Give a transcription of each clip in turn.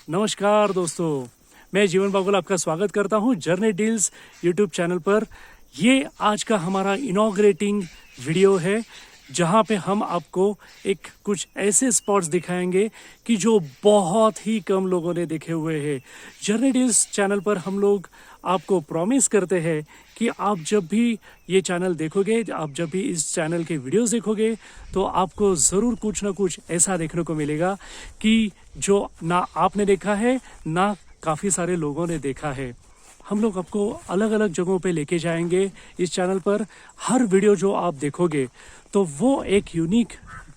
नमस्कार दोस्तों, मैं जीवन बागुल आपका स्वागत करता हूं जर्नी डील्स यूट्यूब चैनल पर। ये आज का हमारा इनॉग्रेटिंग वीडियो है जहां पे हम आपको एक कुछ ऐसे स्पॉट्स दिखाएंगे कि जो बहुत ही कम लोगों ने देखे हुए हैं। जर्नी डील्स चैनल पर हम लोग आपको प्रॉमिस करते हैं कि आप जब भी ये चैनल देखोगे, आप जब भी इस चैनल के वीडियोस देखोगे तो आपको ज़रूर कुछ ना कुछ ऐसा देखने को मिलेगा कि जो ना आपने देखा है ना काफ़ी सारे लोगों ने देखा है। हम लोग आपको अलग अलग जगहों पे लेके जाएंगे इस चैनल पर। हर वीडियो जो आप देखोगे तो वो एक यूनिक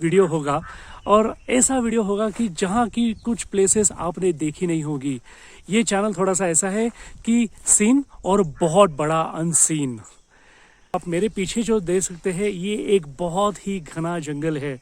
वीडियो होगा और ऐसा वीडियो होगा कि जहाँ की कुछ प्लेसेस आपने देखी नहीं होगी। ये चैनल थोड़ा सा ऐसा है कि सीन और बहुत बड़ा अनसीन। आप मेरे पीछे जो देख सकते हैं ये एक बहुत ही घना जंगल है,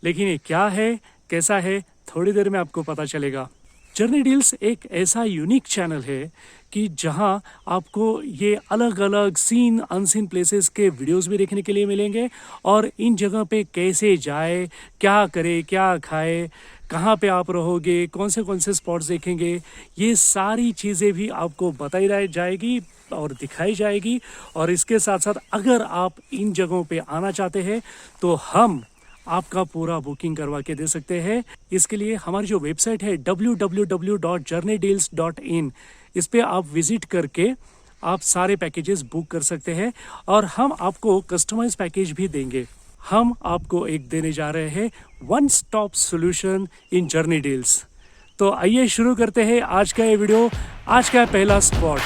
लेकिन ये क्या है, कैसा है, थोड़ी देर में आपको पता चलेगा। जर्नी डील्स एक ऐसा यूनिक चैनल है कि जहां आपको ये अलग अलग सीन अनसीन प्लेसेस के वीडियोस भी देखने के लिए मिलेंगे और इन जगह पे कैसे जाए, क्या करे, क्या खाए, कहाँ पे आप रहोगे, कौन से स्पॉट्स देखेंगे, ये सारी चीज़ें भी आपको बताई जाएगी और दिखाई जाएगी। और इसके साथ साथ अगर आप इन जगहों पे आना चाहते हैं तो हम आपका पूरा बुकिंग करवा के दे सकते हैं। इसके लिए हमारी जो वेबसाइट है www.journeydeals.in, इस पे आप विजिट करके आप सारे पैकेजेस बुक कर सकते हैं और हम आपको कस्टमाइज पैकेज भी देंगे। हम आपको एक देने जा रहे हैं one stop solution in journey deals. तो आइए शुरू करते हैं आज का ये वीडियो। आज का पहला स्पॉट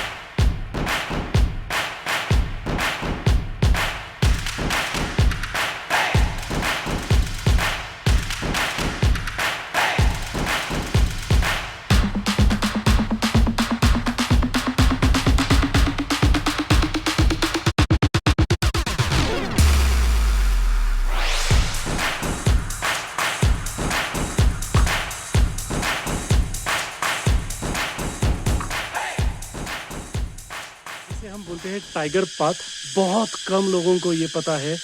हम बोलते हैं टाइगर पाथ। बहुत कम लोगों को ये पता है।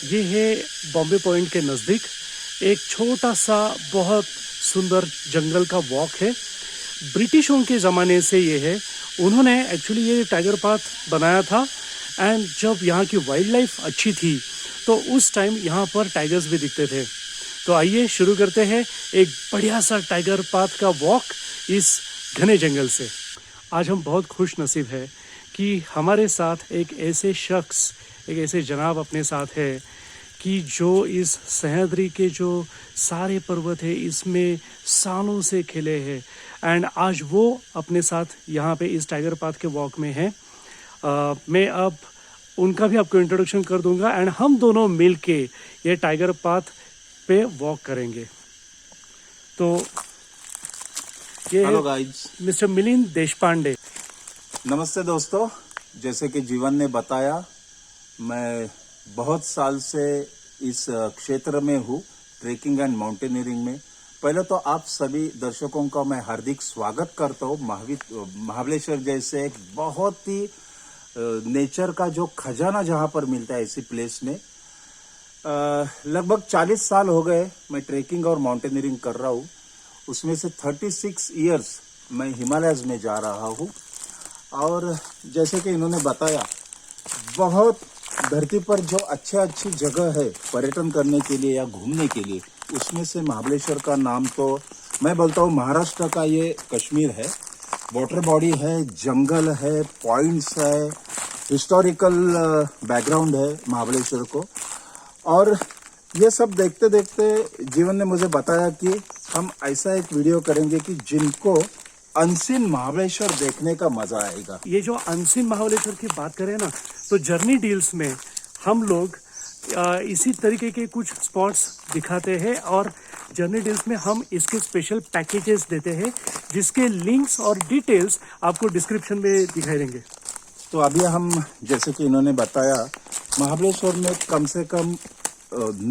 ये है बॉम्बे पॉइंट के नज़दीक एक छोटा सा बहुत सुंदर जंगल का वॉक है। ब्रिटिशों के ज़माने से ये है। उन्होंने एक्चुअली ये टाइगर पाथ बनाया था एंड जब यहाँ की वाइल्ड लाइफ अच्छी थी तो उस टाइम यहाँ पर टाइगर्स भी दिखते थे। तो आइए शुरू करते हैं एक बढ़िया सा टाइगर पाथ का वॉक इस घने जंगल से। आज हम बहुत खुश नसीब है कि हमारे साथ एक ऐसे शख्स, एक ऐसे जनाब अपने साथ है कि जो इस सह्याद्री के जो सारे पर्वत है इसमें सालों से खिले हैं एंड आज वो अपने साथ यहाँ पे इस टाइगर पाथ के वॉक में है। मैं अब उनका भी आपको इंट्रोडक्शन कर दूंगा एंड हम दोनों मिल के ये टाइगर पाथ पे वॉक करेंगे। तो ये hello guys, mister Milind Deshpande. नमस्ते दोस्तों। जैसे कि जीवन ने बताया, मैं बहुत साल से इस क्षेत्र में हूँ, ट्रेकिंग एंड माउंटेनियरिंग में। पहले तो आप सभी दर्शकों का मैं हार्दिक स्वागत करता हूँ महाबलेश्वर जैसे एक बहुत ही नेचर का जो खजाना जहाँ पर मिलता है इसी प्लेस में। लगभग 40 साल हो गए मैं ट्रेकिंग और माउंटेनियरिंग कर रहा हूँ। उसमें से 36 इयर्स मैं हिमालयज में जा रहा हूँ। और जैसे कि इन्होंने बताया, बहुत धरती पर जो अच्छी जगह है पर्यटन करने के लिए या घूमने के लिए, उसमें से महाबलेश्वर का नाम तो मैं बोलता हूँ महाराष्ट्र का ये कश्मीर है। वाटर बॉडी है, जंगल है, पॉइंट्स है, हिस्टोरिकल बैकग्राउंड है महाबलेश्वर को। और ये सब देखते देखते जीवन ने मुझे बताया कि हम ऐसा एक वीडियो करेंगे कि जिनको अनसीन महाबलेश्वर देखने का मजा आएगा। ये जो अनसीन महाबलेश्वर की बात करें ना, तो जर्नी डील्स में हम लोग इसी तरीके के कुछ स्पॉट्स दिखाते हैं और जर्नी डील्स में हम इसके स्पेशल पैकेजेस देते हैं जिसके लिंक्स और डिटेल्स आपको डिस्क्रिप्शन में दिखाई देंगे। तो अभी हम, जैसे कि इन्होंने बताया, महाबलेश्वर में कम से कम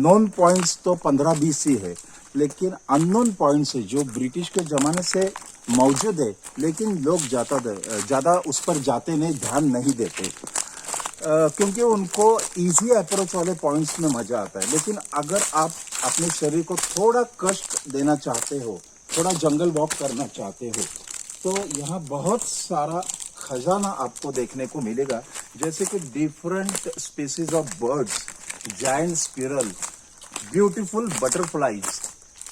नोन पॉइंट्स तो 15-20 ही है, लेकिन अननोन पॉइंट्स है जो ब्रिटिश के ज़माने से मौजूद है, लेकिन लोग ज़्यादा उस पर जाते नहीं, ध्यान नहीं देते, क्योंकि उनको इजी अप्रोच वाले पॉइंट्स में मज़ा आता है। लेकिन अगर आप अपने शरीर को थोड़ा कष्ट देना चाहते हो थोड़ा जंगल वॉक करना चाहते हो तो यहाँ बहुत सारा खजाना आपको देखने को मिलेगा, जैसे कि different species of birds, giant squirrel, beautiful butterflies,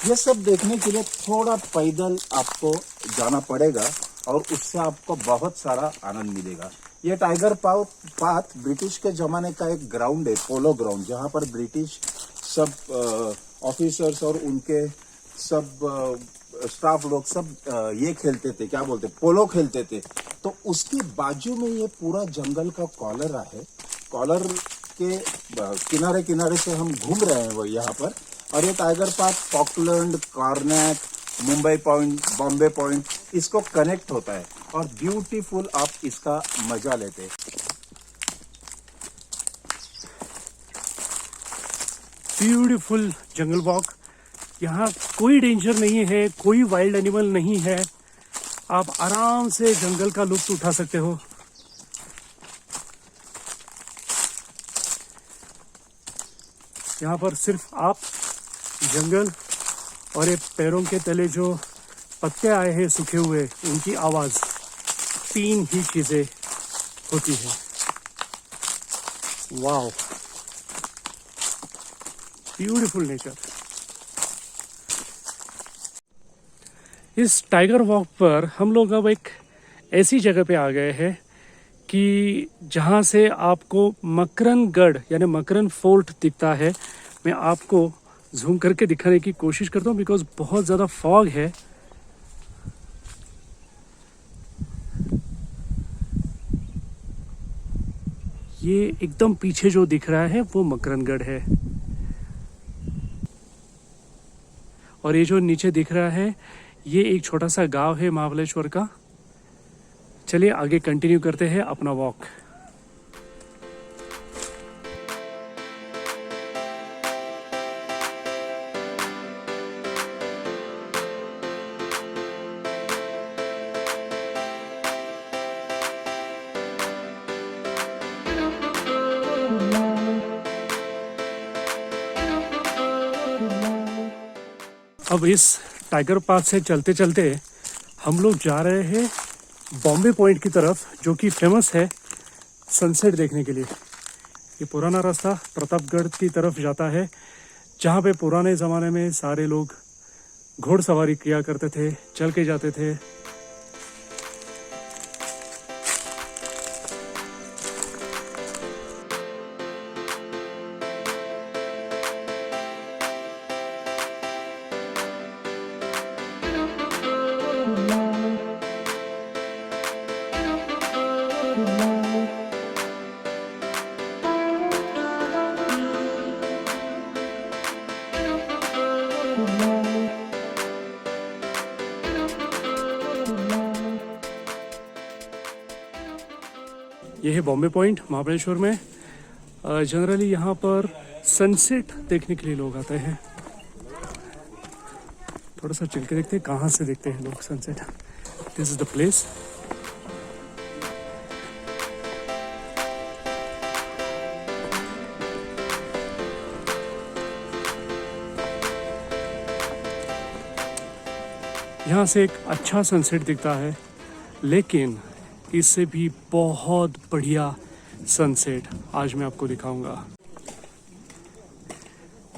ये सब देखने के लिए थोड़ा पैदल आपको जाना पड़ेगा और उससे आपको बहुत सारा आनंद मिलेगा। ये टाइगर पाथ ब्रिटिश के जमाने का एक ग्राउंड है, पोलो ग्राउंड, जहाँ पर ब्रिटिश सब ऑफिसर्स और उनके सब स्टाफ लोग सब ये खेलते थे, क्या बोलते, पोलो खेलते थे। तो उसकी बाजू में ये पूरा जंगल का कॉलर है। कॉलर के किनारे किनारे से हम घूम रहे हैं वो यहाँ पर। और ये tiger path Falkland, Carnac, Mumbai point, Bombay point, इसको कनेक्ट होता है और ब्यूटीफुल आप इसका मजा लेते हैं। Beautiful jungle walk. यहाँ कोई डेंजर नहीं है, कोई वाइल्ड एनिमल नहीं है, आप आराम से जंगल का लुत्फ उठा सकते हो। यहाँ पर सिर्फ आप, जंगल और ये पैरों के तले जो पत्ते आए हैं सूखे हुए, उनकी आवाज, 3 ही चीजें होती है। Wow, beautiful nature. इस टाइगर वॉक पर हम लोग अब एक ऐसी जगह पे आ गए हैं कि जहाँ से आपको मकरनगढ़ यानी मकरन फोर्ट दिखता है। मैं आपको जूम करके दिखाने की कोशिश करता हूँ बिकॉज बहुत ज़्यादा फॉग है। ये एकदम पीछे जो दिख रहा है वो मकरनगढ़ है और ये जो नीचे दिख रहा है ये एक छोटा सा गांव है महाबलेश्वर का। चलिए आगे कंटिन्यू करते हैं अपना वॉक। अब इस टाइगर पाथ से चलते चलते हम लोग जा रहे हैं बॉम्बे पॉइंट की तरफ, जो कि फेमस है सनसेट देखने के लिए। ये पुराना रास्ता प्रतापगढ़ की तरफ जाता है, जहाँ पे पुराने ज़माने में सारे लोग घोड़सवारी किया करते थे, चल के जाते थे। ये है बॉम्बे पॉइंट महाबलेश्वर में। जनरली यहाँ पर सनसेट देखने के लिए लोग आते हैं। थोड़ा सा चल के देखते हैं कहाँ से देखते हैं लोग sunset. This is the place. यहाँ से एक अच्छा सनसेट दिखता है, लेकिन इससे भी बहुत बढ़िया सनसेट आज मैं आपको दिखाऊंगा।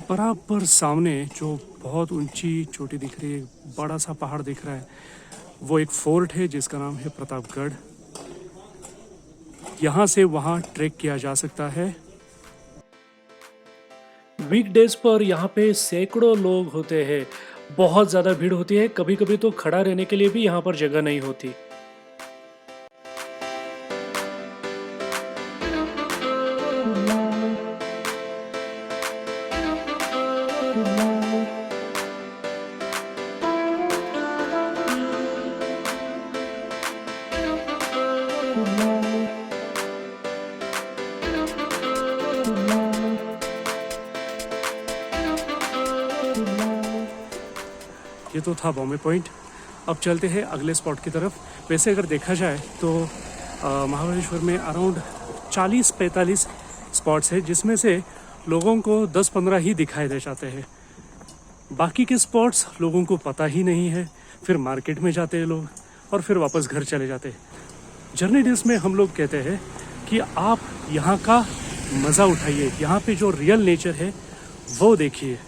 बराबर सामने जो बहुत ऊंची चोटी दिख रही है, बड़ा सा पहाड़ दिख रहा है, वो एक फोर्ट है जिसका नाम है प्रतापगढ़। यहाँ से वहाँ ट्रैक किया जा सकता है। वीकडेज पर यहाँ पे सैकड़ों लोग होते हैं, बहुत ज़्यादा भीड़ होती है। कभी कभी तो खड़ा रहने के लिए भी यहाँ पर जगह नहीं होती। ये तो था बॉम्बे पॉइंट। अब चलते हैं अगले स्पॉट की तरफ। वैसे अगर देखा जाए तो महाबलेश्वर में अराउंड 40-45 स्पॉट्स है, जिसमें से लोगों को 10-15 ही दिखाई दे जाते हैं। बाकी के स्पॉट्स लोगों को पता ही नहीं है, फिर मार्केट में जाते हैं लोग और फिर वापस घर चले जाते हैं। जर्नी डील्स में हम लोग कहते हैं कि आप यहाँ का मज़ा उठाइए, यहाँ पे जो रियल नेचर है वो देखिए।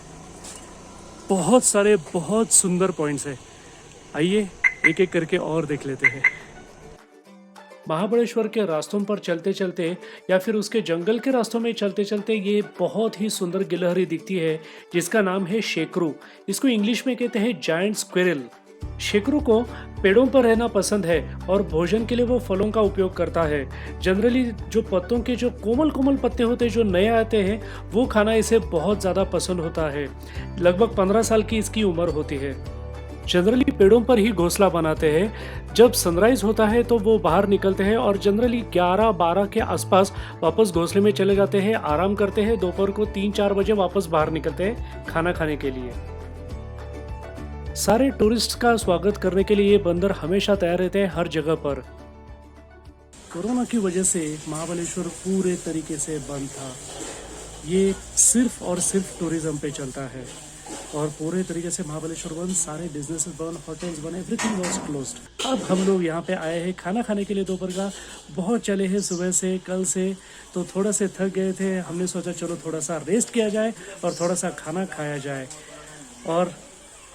बहुत सारे बहुत सुंदर पॉइंट्स है, आइए एक एक करके और देख लेते हैं। महाबलेश्वर के रास्तों पर चलते चलते या फिर उसके जंगल के रास्तों में चलते चलते ये बहुत ही सुंदर गिलहरी दिखती है जिसका नाम है शेकरू। इसको इंग्लिश में कहते हैं जायंट स्क्विरल। शेकरू को पेड़ों पर रहना पसंद है और भोजन के लिए वो फलों का उपयोग करता है। जनरली जो पत्तों के जो कोमल कोमल पत्ते होते हैं जो नए आते हैं वो खाना इसे बहुत ज़्यादा पसंद होता है। लगभग 15 साल की इसकी उम्र होती है। जनरली पेड़ों पर ही घोंसला बनाते हैं। जब सनराइज होता है तो वो बाहर निकलते हैं और जनरली 11-12 के आसपास वापस घोंसले में चले जाते हैं, आराम करते हैं। दोपहर को 3-4 बजे वापस बाहर निकलते हैं खाना खाने के लिए। सारे टूरिस्ट का स्वागत करने के लिए ये बंदर हमेशा तैयार रहते हैं हर जगह पर। कोरोना की वजह से महाबलेश्वर पूरे तरीके से बंद था। ये सिर्फ और सिर्फ टूरिज्म पे चलता है और पूरे तरीके से महाबलेश्वर बंद, सारे बिजनेसेस बंद, होटल्स बंद, एवरीथिंग वाज क्लोज्ड। अब हम लोग यहाँ पे आए हैं खाना खाने के लिए। दोपहर का बहुत चले हैं सुबह से, कल से, तो थोड़ा से थक गए थे। हमने सोचा चलो थोड़ा सा रेस्ट किया जाए और थोड़ा सा खाना खाया जाए। और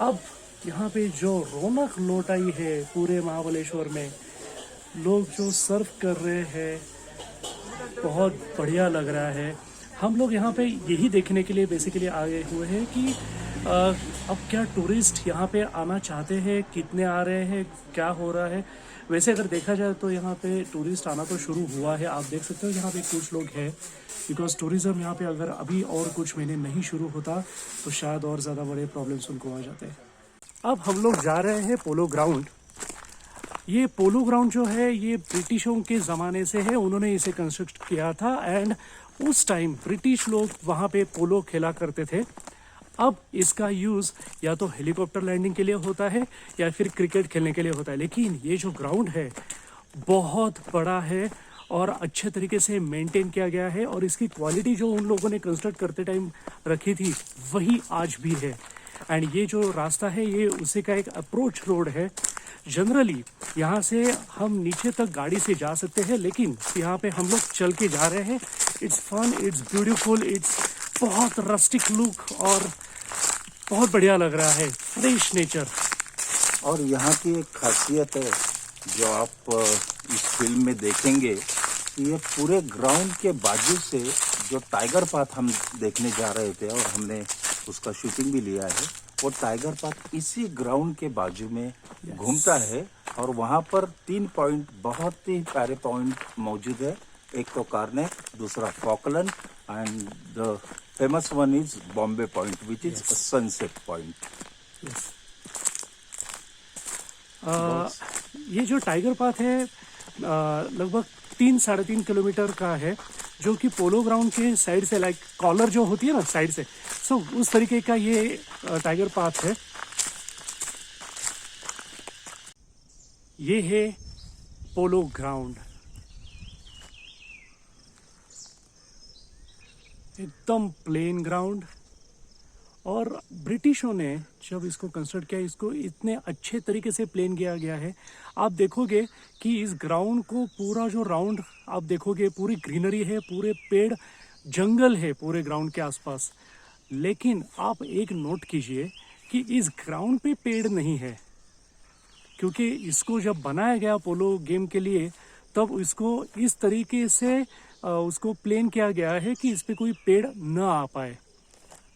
अब यहाँ पे जो रौनक लौट आई है पूरे महाबलेश्वर में, लोग जो सर्व कर रहे हैं बहुत बढ़िया लग रहा है। हम लोग यहाँ पे यही देखने के लिए बेसिकली आए हुए हैं कि अब क्या टूरिस्ट यहाँ पे आना चाहते हैं, कितने आ रहे हैं, क्या हो रहा है। वैसे अगर देखा जाए तो यहाँ पे टूरिस्ट आना तो शुरू हुआ है। आप देख सकते हो यहाँ पे कुछ लोग हैं, बिकॉज टूरिज़्म यहाँ पे अगर अभी और कुछ महीने नहीं शुरू होता तो शायद और ज़्यादा बड़े प्रॉब्लम्स उनको आ जाते हैं। अब हम लोग जा रहे हैं पोलो ग्राउंड। ये पोलो ग्राउंड जो है ये ब्रिटिशों के ज़माने से है, उन्होंने इसे कंस्ट्रक्ट किया था एंड उस टाइम ब्रिटिश लोग वहाँ पे पोलो खेला करते थे। अब इसका यूज़ या तो हेलीकॉप्टर लैंडिंग के लिए होता है या फिर क्रिकेट खेलने के लिए होता है। लेकिन ये जो ग्राउंड है बहुत बड़ा है और अच्छे तरीके से मेंटेन किया गया है और इसकी क्वालिटी जो उन लोगों ने कंस्ट्रक्ट करते टाइम रखी थी वही आज भी है। एंड ये जो रास्ता है ये उसी का एक अप्रोच रोड है। जनरली यहाँ से हम नीचे तक गाड़ी से जा सकते हैं, लेकिन यहाँ पे हम लोग चल के जा रहे हैं। It's fun, it's beautiful, it's बहुत रस्टिक लुक और बहुत बढ़िया लग रहा है, फ्रेश नेचर। और यहाँ की एक खासियत है जो आप इस फिल्म में देखेंगे कि ये पूरे ग्राउंड के बाजू से जो टाइगर पाथ हम देखने जा रहे थे और हमने उसका शूटिंग भी लिया है, वो टाइगर पाथ इसी ग्राउंड के बाजू में घूमता है। और वहाँ पर 3 पॉइंट, बहुत ही प्यारे पॉइंट मौजूद है। एक तो कार्नेक, दूसरा Falkland and the famous one is Bombay point which is sunset point. ये जो टाइगर पाथ है लगभग 3-3.5 किलोमीटर का है, जो कि पोलो ग्राउंड के साइड से, लाइक कॉलर जो होती है ना साइड से, सो उस तरीके का ये टाइगर पाथ है। ये है पोलो ग्राउंड, एकदम प्लेन ग्राउंड। और ब्रिटिशों ने जब इसको कंस्ट्रक्ट किया, इसको इतने अच्छे तरीके से प्लेन किया गया है। आप देखोगे कि इस ग्राउंड को पूरा जो राउंड आप देखोगे पूरी ग्रीनरी है, पूरे पेड़, जंगल है पूरे ग्राउंड के आसपास। लेकिन आप एक नोट कीजिए कि इस ग्राउंड पे पेड़ नहीं है, क्योंकि इसको जब बनाया गया पोलो गेम के लिए तब इसको इस तरीके से उसको प्लेन किया गया है कि इस पे कोई पेड़ न आ पाए।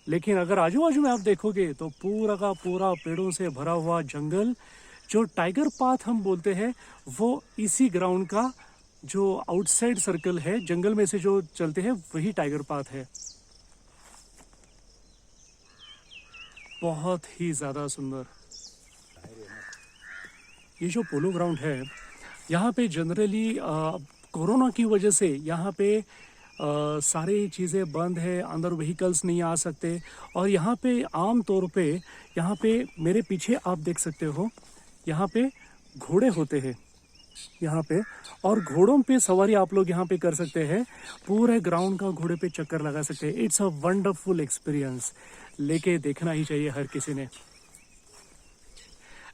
लेकिन अगर आजू बाजू में आप देखोगे तो पूरा का पूरा पेड़ों से भरा हुआ जंगल, जो टाइगर पाथ हम बोलते हैं, वो इसी ग्राउंड का जो आउटसाइड सर्कल है, जंगल में से जो चलते हैं वही टाइगर पाथ है। बहुत ही ज़्यादा सुंदर। ये जो पोलो ग्राउंड है यहाँ पे जनरली कोरोना की वजह से यहाँ पे सारी चीज़ें बंद है, अंदर व्हीकल्स नहीं आ सकते। और यहाँ पे आम तौर पे यहाँ पे मेरे पीछे आप देख सकते हो, यहाँ पे घोड़े होते हैं यहाँ पे, और घोड़ों पे सवारी आप लोग यहाँ पे कर सकते हैं। पूरे ग्राउंड का घोड़े पे चक्कर लगा सकते हैं। It's a wonderful experience. लेके देखना ही चाहिए हर किसी ने।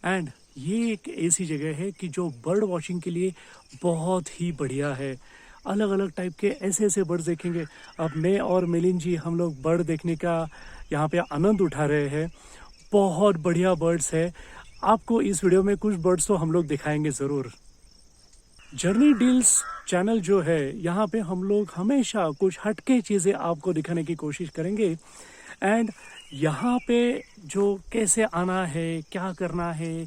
एंड ये एक ऐसी जगह है कि जो बर्ड वॉचिंग के लिए बहुत ही बढ़िया है। अलग अलग टाइप के ऐसे ऐसे बर्ड्स देखेंगे। अब मैं और मिलिंद जी हम लोग बर्ड देखने का यहाँ पे आनंद उठा रहे हैं। बहुत बढ़िया बर्ड्स है। आपको इस वीडियो में कुछ बर्ड्स तो हम लोग दिखाएंगे ज़रूर। जर्नी डील्स चैनल जो है, यहाँ पे हम लोग हमेशा कुछ हटके चीज़ें आपको दिखाने की कोशिश करेंगे। एंड यहाँ पे जो कैसे आना है, क्या करना है,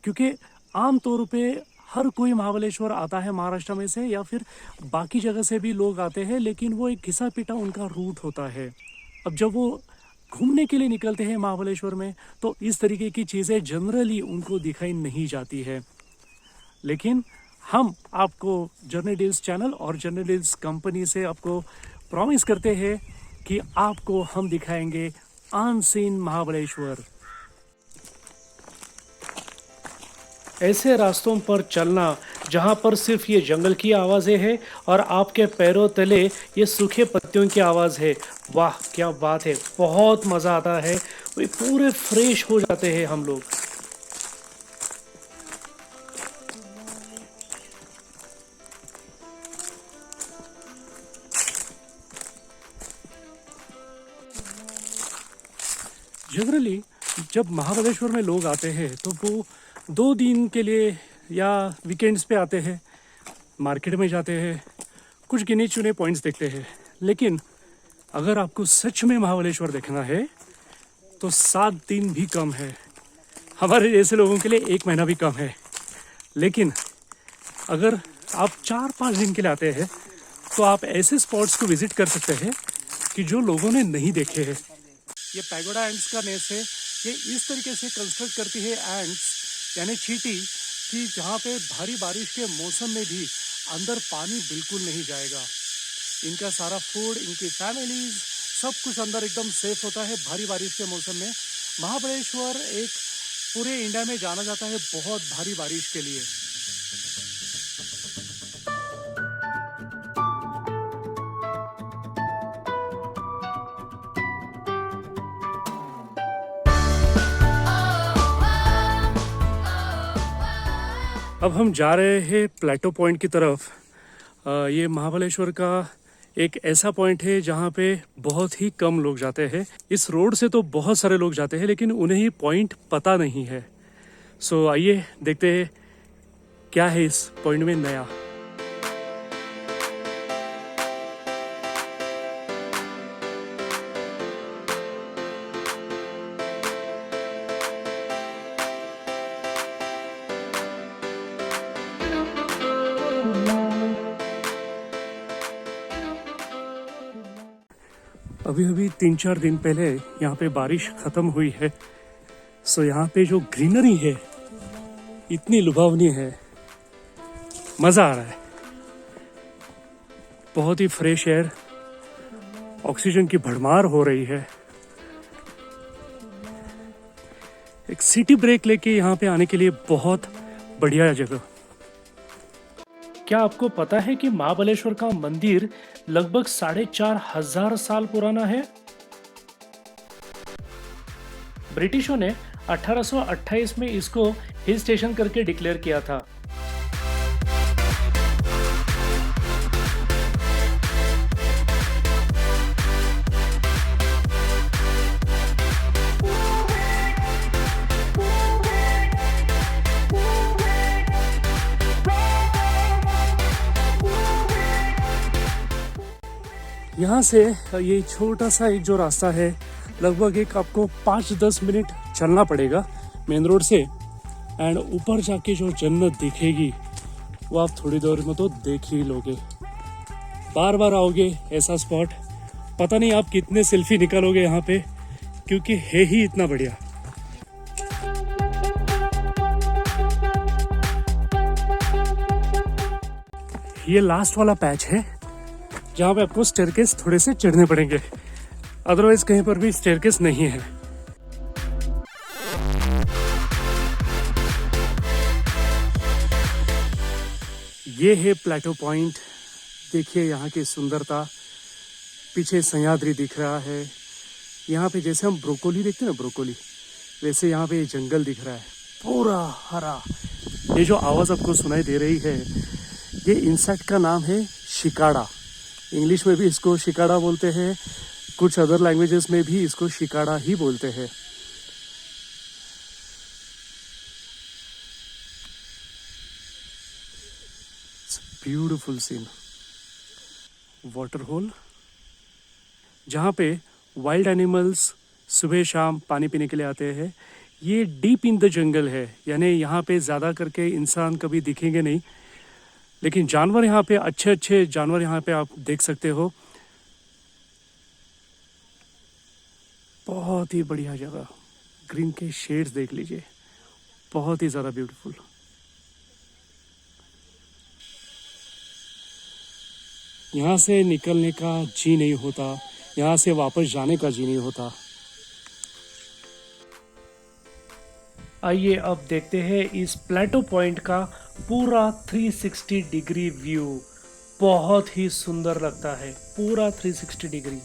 क्योंकि आम तौर पे हर कोई महाबलेश्वर आता है महाराष्ट्र में से या फिर बाकी जगह से भी लोग आते हैं, लेकिन वो एक घिसा पिटा उनका रूट होता है। अब जब वो घूमने के लिए निकलते हैं महाबलेश्वर में तो इस तरीके की चीज़ें जनरली उनको दिखाई नहीं जाती है। लेकिन हम आपको जर्नी डील्स चैनल और जर्नी डील्स कंपनी से आपको प्रॉमिस करते हैं कि आपको हम दिखाएंगे अनसीन महाबलेश्वर। ऐसे रास्तों पर चलना जहाँ पर सिर्फ ये जंगल की आवाज़ें हैं और आपके पैरों तले ये सूखे पत्तियों की आवाज़ है, वाह क्या बात है, बहुत मज़ा आता है। वो पूरे फ्रेश हो जाते हैं हम लोग। जनरली जब महाबलेश्वर में लोग आते हैं तो वो 2 दिन के लिए या वीकेंड्स पे आते हैं, मार्केट में जाते हैं, कुछ गिने चुने पॉइंट्स देखते हैं। लेकिन अगर आपको सच में महाबलेश्वर देखना है तो 7 दिन भी कम है। हमारे जैसे लोगों के लिए 1 महीना भी कम है। लेकिन अगर आप 4-5 दिन के लिए आते हैं तो आप ऐसे स्पॉट्स को विजिट कर सकते हैं कि जो लोगों ने नहीं देखे हैं। ये पैगोडा एंट्स का नेस्ट है। ये इस तरीके से कंस्ट्रक्ट करती है एंट्स यानी चींटी कि जहाँ पे भारी बारिश के मौसम में भी अंदर पानी बिल्कुल नहीं जाएगा। इनका सारा फूड, इनकी फैमिलीज, सब कुछ अंदर एकदम सेफ होता है भारी बारिश के मौसम में। महाबलेश्वर एक पूरे इंडिया में जाना जाता है बहुत भारी बारिश के लिए। अब हम जा रहे हैं प्लेटो पॉइंट की तरफ। ये महाबलेश्वर का एक ऐसा पॉइंट है जहाँ पे बहुत ही कम लोग जाते हैं। इस रोड से तो बहुत सारे लोग जाते हैं लेकिन उन्हें ही पॉइंट पता नहीं है। सो आइए देखते हैं क्या है इस पॉइंट में नया। अभी अभी 3-4 दिन पहले यहाँ पे बारिश ख़त्म हुई है। सो यहाँ पे जो ग्रीनरी है इतनी लुभावनी है, मज़ा आ रहा है। बहुत ही फ्रेश एयर, ऑक्सीजन की भरमार हो रही है। एक सिटी ब्रेक लेके यहाँ पे आने के लिए बहुत बढ़िया जगह। क्या आपको पता है कि महाबलेश्वर का मंदिर लगभग 4,500 साल पुराना है? ब्रिटिशों ने 1828 में इसको हिल स्टेशन करके डिक्लेयर किया था। यहाँ से ये छोटा सा एक जो रास्ता है, लगभग एक आपको 5-10 मिनट चलना पड़ेगा मेन रोड से। एंड ऊपर जाके जो जन्नत दिखेगी वो आप थोड़ी देर में तो देख ही लोगे। बार बार आओगे ऐसा स्पॉट, पता नहीं आप कितने सेल्फी निकालोगे यहाँ पे, क्योंकि है ही इतना बढ़िया। ये लास्ट वाला पैच है जहाँ पे आपको स्टेयरकेस थोड़े से चढ़ने पड़ेंगे, अदरवाइज कहीं पर भी स्टेयरकेस नहीं है। ये है प्लेटो पॉइंट। देखिए यहाँ की सुंदरता, पीछे सह्याद्री दिख रहा है, यहाँ पे जैसे हम ब्रोकोली देखते हैं ना, ब्रोकोली, वैसे यहाँ पे जंगल दिख रहा है पूरा हरा। ये जो आवाज़ आपको सुनाई दे रही है, ये इंसेक्ट का नाम है शिकाड़ा। इंग्लिश में भी इसको शिकाड़ा बोलते हैं, कुछ अदर लैंग्वेजेस में भी इसको शिकाड़ा ही बोलते हैं। ब्यूटीफुल सीन, वाटर होल जहाँ पे वाइल्ड एनिमल्स सुबह शाम पानी पीने के लिए आते हैं। ये डीप इन द जंगल है, यानी यहाँ पे ज़्यादा करके इंसान कभी दिखेंगे नहीं, लेकिन जानवर यहाँ पे अच्छे अच्छे जानवर यहाँ पे आप देख सकते हो। बहुत ही बढ़िया जगह, ग्रीन के शेड्स देख लीजिए, बहुत ही ज़्यादा ब्यूटीफुल। यहाँ से निकलने का जी नहीं होता, यहाँ से वापस जाने का जी नहीं होता। आइए अब देखते हैं इस प्लेटो पॉइंट का पूरा 360 डिग्री व्यू। बहुत ही सुंदर लगता है, पूरा 360 डिग्री।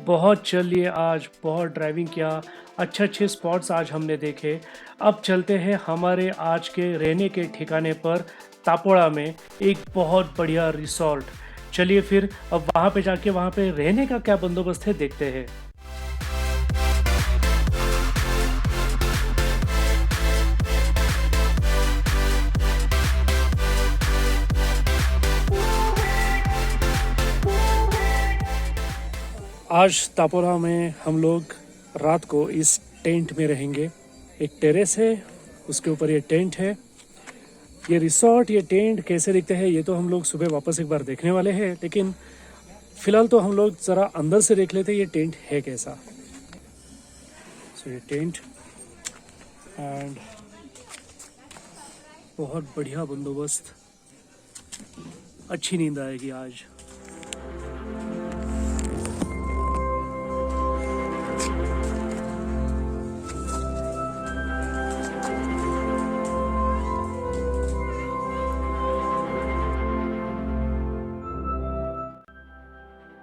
बहुत चल लिए आज, बहुत ड्राइविंग किया, अच्छे अच्छे स्पॉट्स आज हमने देखे। अब चलते हैं हमारे आज के रहने के ठिकाने पर, तापोड़ा में एक बहुत बढ़िया रिसॉर्ट। चलिए फिर अब वहाँ पे जाके वहाँ पे रहने का क्या बंदोबस्त है देखते हैं। आज तापोरा में हम लोग रात को इस टेंट में रहेंगे। एक टेरेस है, उसके ऊपर ये टेंट है। ये रिसॉर्ट, ये टेंट कैसे दिखते हैं ये तो हम लोग सुबह वापस एक बार देखने वाले हैं, लेकिन फिलहाल तो हम लोग ज़रा अंदर से देख लेते हैं ये टेंट है कैसा। सो ये टेंट एंड बहुत बढ़िया बंदोबस्त, अच्छी नींद आएगी आज।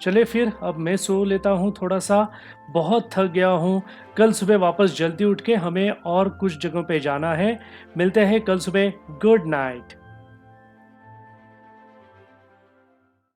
चले फिर अब मैं सो लेता हूँ थोड़ा सा, बहुत थक गया हूँ। कल सुबह वापस जल्दी उठ के हमें और कुछ जगहों पे जाना है। मिलते हैं कल सुबह। Good night.